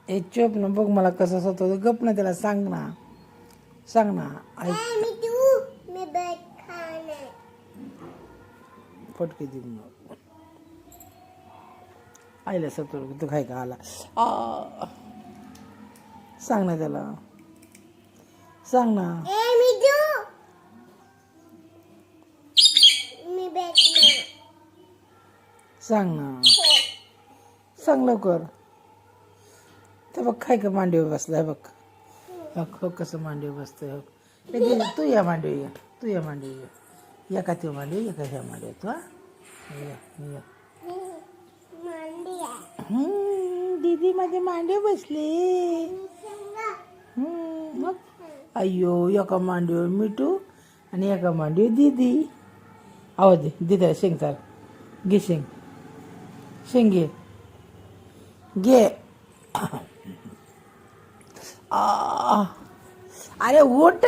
ए चोप ना बघ मला कसं होतं गप ना त्याला सांग ना ऐक फटके दे मग आईला सतो तू खाय का आला सांग ना त्याला सांग ना सांग ना सांग लवकर ते बघ खाय का मांडीवर बसलाय बघ हो कसं मांडीवर बसतोय हो तू या मांडीवर तू या मांडीवर या का तू मांडीवर या का ह्या मांडीवर तू या दीदी माझ्या मांडीवर बसले अय्यो एका मांडीवर मिठू आणि एका मांडीवर दीदी आवाज दे दीदी शेंग चाल घे शेंग घे अरे उठ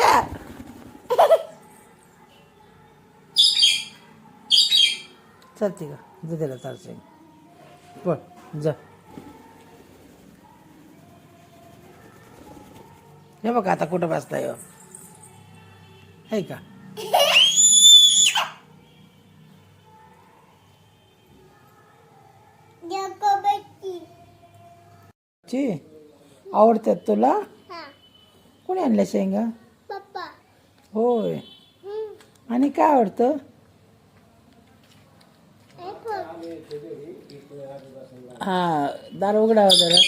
चालते का दीदीला चालते पण जा हे बघा आता कुठं बसताय है का आवडतात तुला कोणी आणल्या शेंगा होय आणि काय आवडतं हा दार उघडावा जरा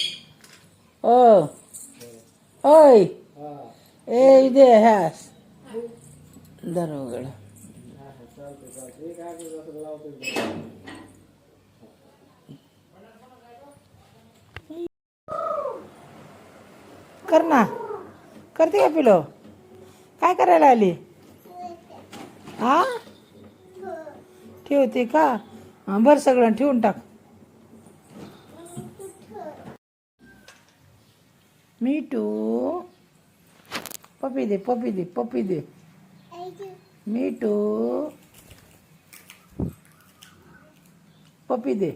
ओ ओय ए इथे ह्यास दार उघड कर ना करते का पिलो काय करायला आली हा ठेवते का बरं सगळं ठेवून टाक मिठू पप्पी दे मिठू पप्पी दे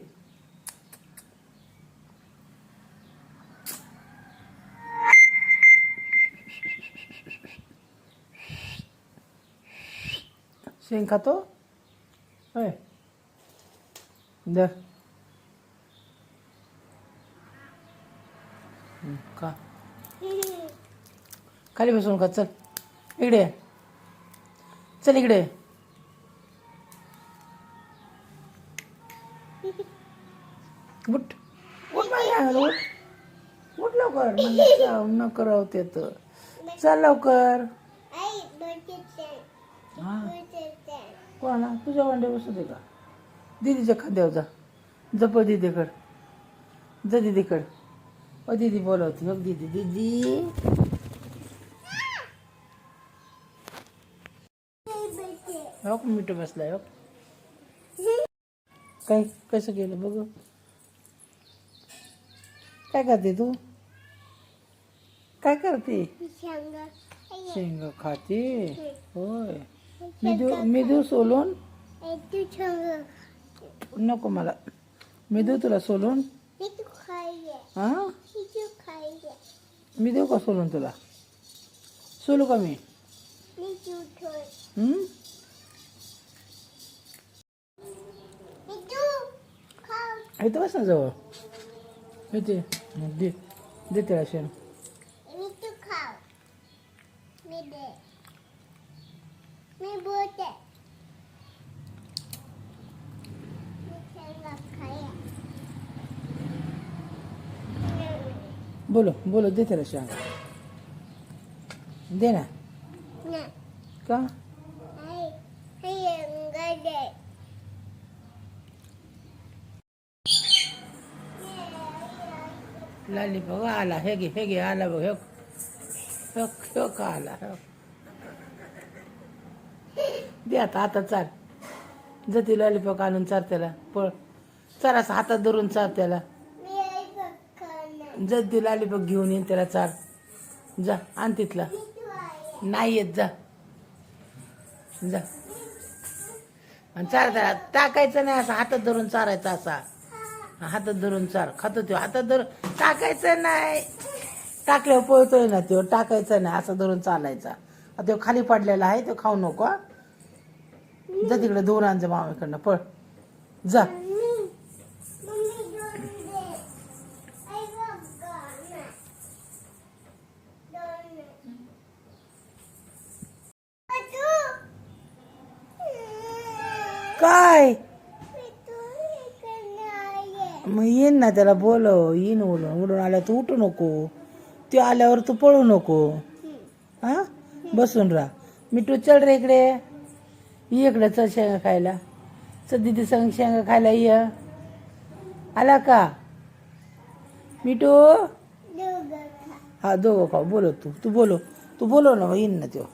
शेंग खातो होय दर का खाली बसून खा चल इकडे चल इकडे उठ उठ लवकर न करावते तर चल लवकर कोणा तुझ्या वांड्या बसू दे का दीदीच्या खांद्यावर जा जप दीदीकड जा दीदीकड ओ दीदी बोलवते हो दीदी हो मिठू बसलाय हो काय कसं केलं बघ काय करते तू काय करते शेंगा खाते होय मी देऊ सोलून नको मला मी देऊ तुला सोलून हा मी देऊ का सोलून तुला सोलू का मी इथं बस ना जवळ इथे दे त्याला शेण बोलो दे त्याला शेण दे ना का लाली बघ आला हे घे आला बघ हो का आला हो दे आता चाल जती लॉलीपॉप आणून चार त्याला पळ चार असं हातात धरून चार त्याला जती लॉलीपॉप घेऊन येईन त्याला चार जा आण तिथला नाही येत जा आणि चार त्याला टाकायचं नाही असं हातात धरून चारायचा असा हातात धरून चाल. खातो तो हातात धरून टाकायचं नाही. टाकल्यावर पळतोय ना तो, टाकायचं नाही, असं धरून चालायचा. आता तो खाली पडलेला आहे, तो खाऊ नको हा. जा तिकडे धुवून आण जा मामीकडनं, पळ जा. काय मग येईन ना, त्याला बोलव, येईन उडून. उडून आल्यावर तू उठू नको, तू आल्यावर तू पळू नको हा. बसून राहा. मिठू चल रे इकडे, ये इकडे, चल शेंगा खायला. चल दीदी संग शेंगा खायला ये. आला का मिठू? हा दोघं खाऊ. बोलो तू बोलो, तू बोलो ना, येईन ना तो.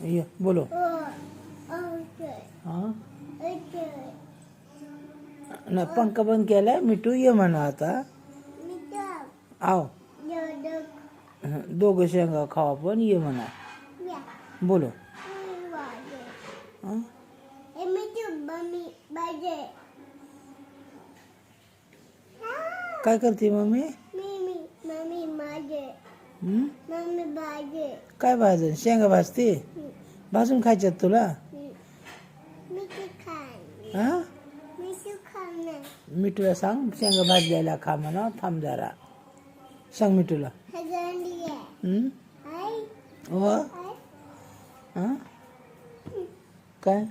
ये बोलो. हा नाही, पंखा बंद केलाय. मिठू ये म्हणा आता. आव दोघं शेंगा खावा, पण ये म्हणा. बोलो. काय करते मम्मी? काय भाजन? शेंगा भाजते. भाजून खायच्यात तुला? हा मिठूला सांग शेंगा भाजलेला खा म्हणा. थांब जरा, सांग मिठूला. हो हा काय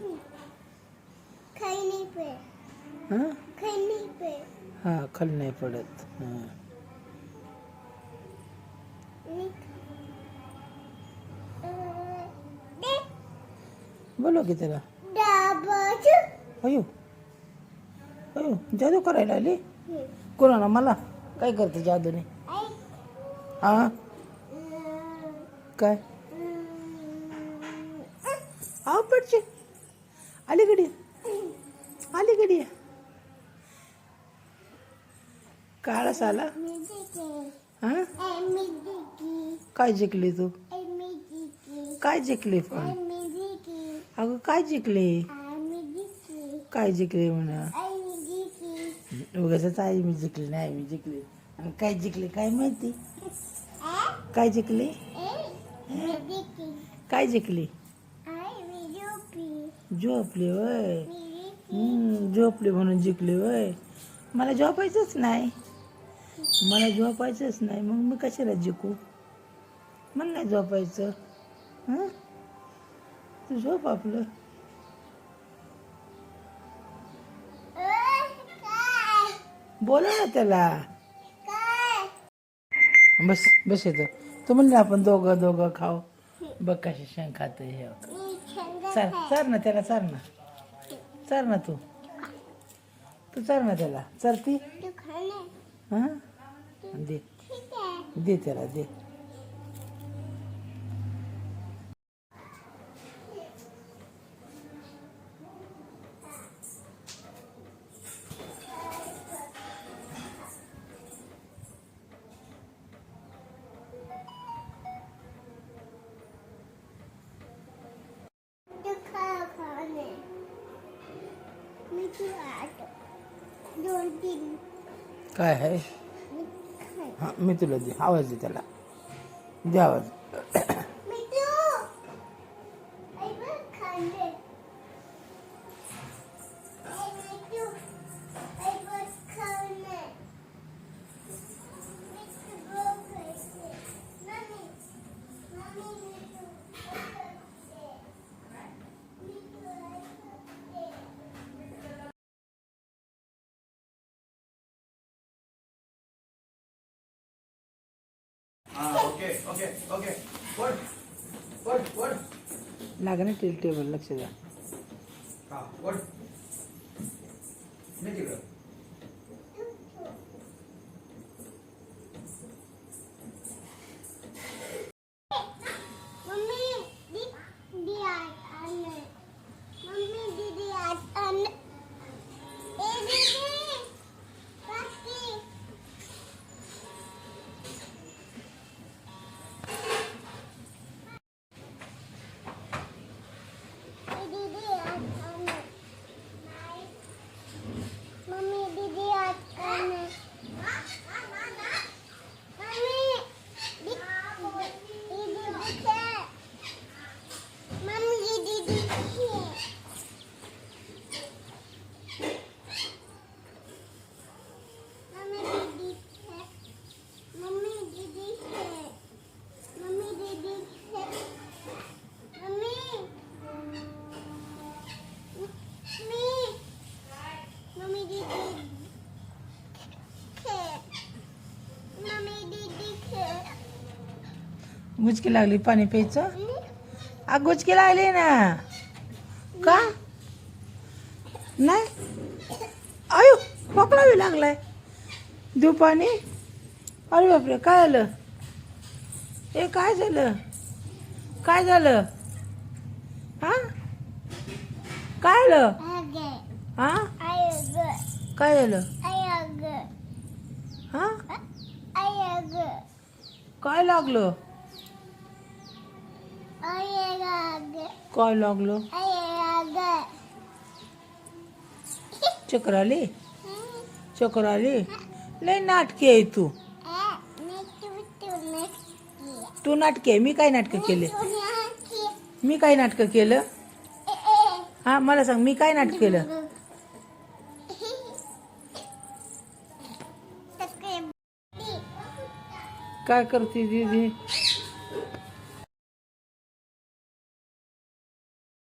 हा खाली नाही पडत. बोलो की त्याला. अयो अयो, जादू करायला आली कोणाला? मला काय करते जादूने? हा काय? आव पडचे. अलीकडे अलीकडे काळास आला. हा काय जिंकली तू? काय जिंकली पण? अगं काय जिंकली? काय जिंकली म्हणा? उगाच आई मी जिंकली नाही, मी जिंकली. आणि काय जिंकली काय माहिती? काय जिंकली? काय जिंकली? झोपली वय. झोपली म्हणून जिंकली वय. मला झोपायचंच नाही, मला झोपायचंच नाही. मग मी कशाला जिंकू? मला नाही झोपायचं. हां तू झोप आपलं. बोला ना त्याला. बस बस येतो. तू म्हणले आपण दोघं दोघं खाऊ. बघ कशी शेंग खाते हे. चार चार ना त्याला, चार ना, चार ना तू चार ना त्याला. चरती हा दे दे त्याला दे. काय आहे? हां मी तुला दे, आवाज दे त्याला, दे आवाज. लागा ना टेबल, लक्ष द्या. Mami गुचकी लागली पाणी प्यायचं. गुचकी लागली ना. का नाही? अयो खोकला बी लागलाय. देऊ पाणी. अरे बापरे, काय झालं? ए काय झालं? काय झालं? हा काय झालं? हा काय झालं? हा काय लागलं? काय लागलं? चक्कर आली? चक्कर आली? लय नाटकी आहे तू. तू नाटकी आहे. मी काय नाटकं केले? मी काय नाटकं केलं? हा मला सांग, मी काय नाटक केलं? काय करते दीदी?